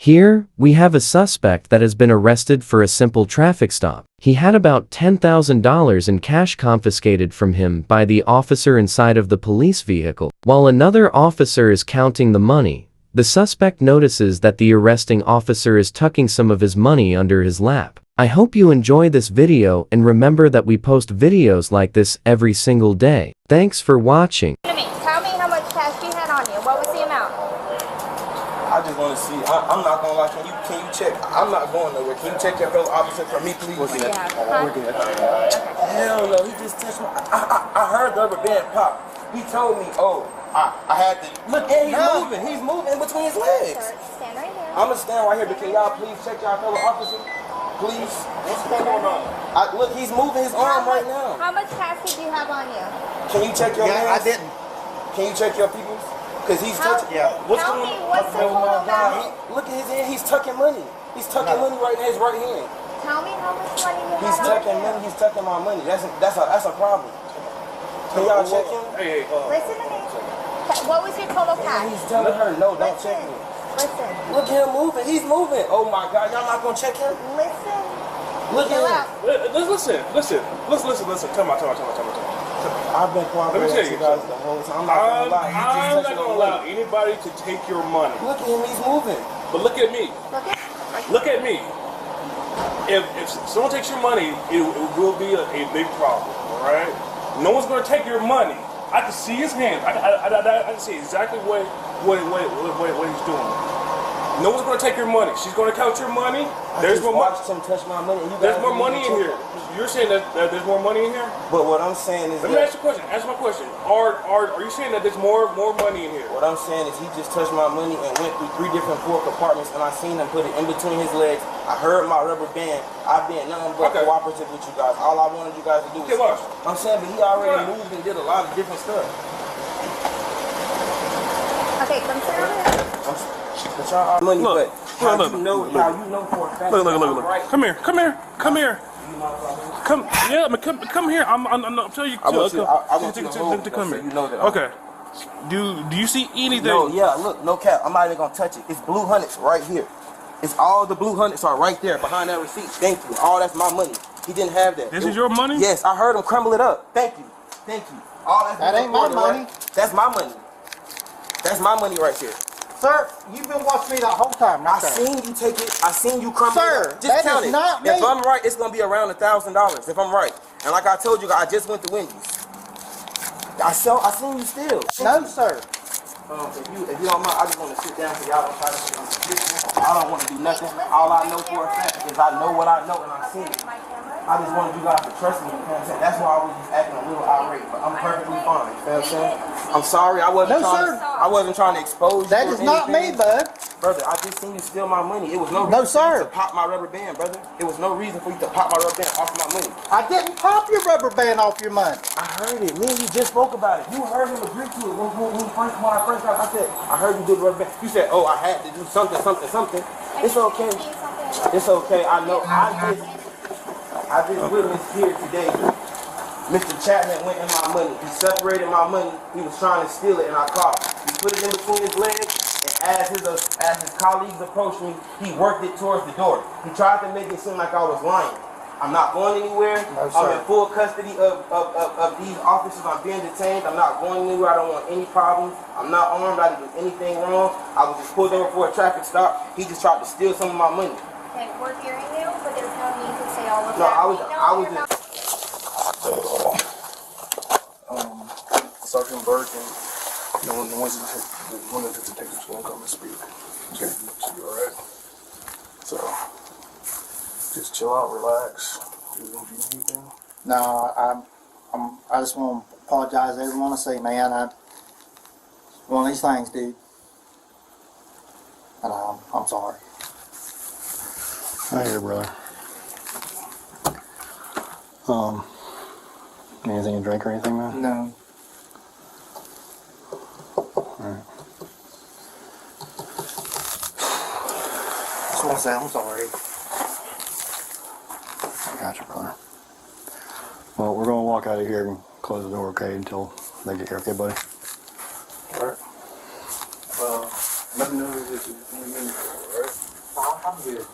Here, we have a suspect that has been arrested for a simple traffic stop. He had about $10,000 in cash confiscated from him by the officer inside of the police vehicle. While another officer is counting the money, the suspect notices that the arresting officer is tucking some of his money under his lap. I hope you enjoy this video and remember that we post videos like this every single day. Thanks for watching. Tell me how much cash you had on you. What was the amount? I just want to see. I'm not gonna lie. Can you check? I'm not going nowhere. Can you check your fellow officer for me, please? We're good. Hell no. He just touched me. I heard the rubber band pop. He told me, oh, I had to look. And he's moving. He's moving in between his legs. Sir, stand right here. I'm gonna stand right here, but can y'all please check y'all fellow officer? Please. What's going on? Look, he's moving his arm right now. How much cash did you have on you? Can you check your hands? I didn't. Can you check your people? Because he's touching. Yeah. What's Tell going me on? what's the total amount. Look at his hand. He's tucking money. He's tucking money right in his right hand. Tell me how much money you He's had on tucking you. money. He's tucking my money. That's a problem. Can y'all check him? Hey, Listen to me. What was your total And cash? he's telling her, no, don't check me. Listen. Look at him moving. He's moving. Oh my God. Y'all not gonna check him? Listen. Look Chill at out. him. listen. Come on. I've been cooperating Let me tell with you you guys the whole time. I'm not gonna lie. He just I'm touched not my gonna money. allow anybody to take your money. Look at him. He's moving. But look at me. Look at Look at me. If someone takes your money, it will be a big problem. All right. No one's gonna take your money. I can see his hands. I can see exactly what he's doing. No one's gonna take your money. She's gonna count your money. There's more money. Watched him touch my money. And you There's guys more money in check here. it. You're saying that there's more money in here? But what I'm saying is Let me ask you a question. Answer my question. Are you saying that there's more money in here? what I'm saying is he just touched my money and went through 3 different floor compartments, and I seen him put it in between his legs. I heard my rubber band. I've been nothing but cooperative with you guys. All I wanted you guys to do was. I'm saying, but he already moved and did a lot of different stuff. Okay, come sit over here. But y'all money, Look, but look. you know for a fact. Look. Right. Come here. Come here. I'm telling you. I want you to hold me, come so here. you know that. Okay. Do you see anything? No, yeah, look, no cap. I'm not even gonna touch it. It's blue hundreds right here. It's all the blue hundreds are right there behind that receipt. Thank you. All that's my money. He didn't have that. This is your money? Yes, I heard him crumble it up. Thank you. All That ain't my money. Right? That's my money. That's my money right there. Sir, you've been watching me the whole time. I seen you take it. I seen you crumble Sir, it up. Just that count is it. not me. If I'm right, it's gonna be around $1,000. If I'm right, and like I told you, I just went to Wendy's. I seen you steal. No, sir. If you don't mind, I just want to sit down so y'all don't try to. I don't want to do nothing. All I know for a fact is I know what I know and I seen it. I just wanted you guys to trust me. You know what I'm saying? That's why I was just acting a little irate, but I'm perfectly fine. You know what I'm saying? I'm sorry. I wasn't trying to expose you. That is not me, bud. Brother, I just seen you steal my money. It was no No, reason for sir. you to pop my rubber band, brother. It was no reason for you to pop my rubber band off my money. I didn't pop your rubber band off your money. I heard it. Me and you just spoke about it. You heard him agree to it when I first got. I said, I heard you did rubber band. You said, oh, I had to do something. It's okay. It's okay. I know. I just witnessed here today. Mr. Chapman went in my money. He separated my money. He was trying to steal it, and I caught him. He put it in between his legs, and as his colleagues approached me, he worked it towards the door. He tried to make it seem like I was lying. I'm not going anywhere. No, I'm in full custody of these officers. I'm being detained. I'm not going anywhere. I don't want any problems. I'm not armed. I didn't do anything wrong. I was just pulled over for a traffic stop. He just tried to steal some of my money. Okay, we're hearing you, but there's no need to say all of No, that. I was just. Sergeant Burke and one of the detectives gonna come and speak. Okay. So you alright? So just chill out, relax. Do you need anything? No, I just want to apologize to everyone. I say, man, one of these things, dude. And I'm sorry. I hear, brother. Anything to drink or anything, man? No. Alright. Just want to say I'm sorry. Gotcha, brother. Well, we're gonna walk out of here and close the door, okay, until they get here, okay, buddy? Alright. Let me know if you need me, alright? I'm good.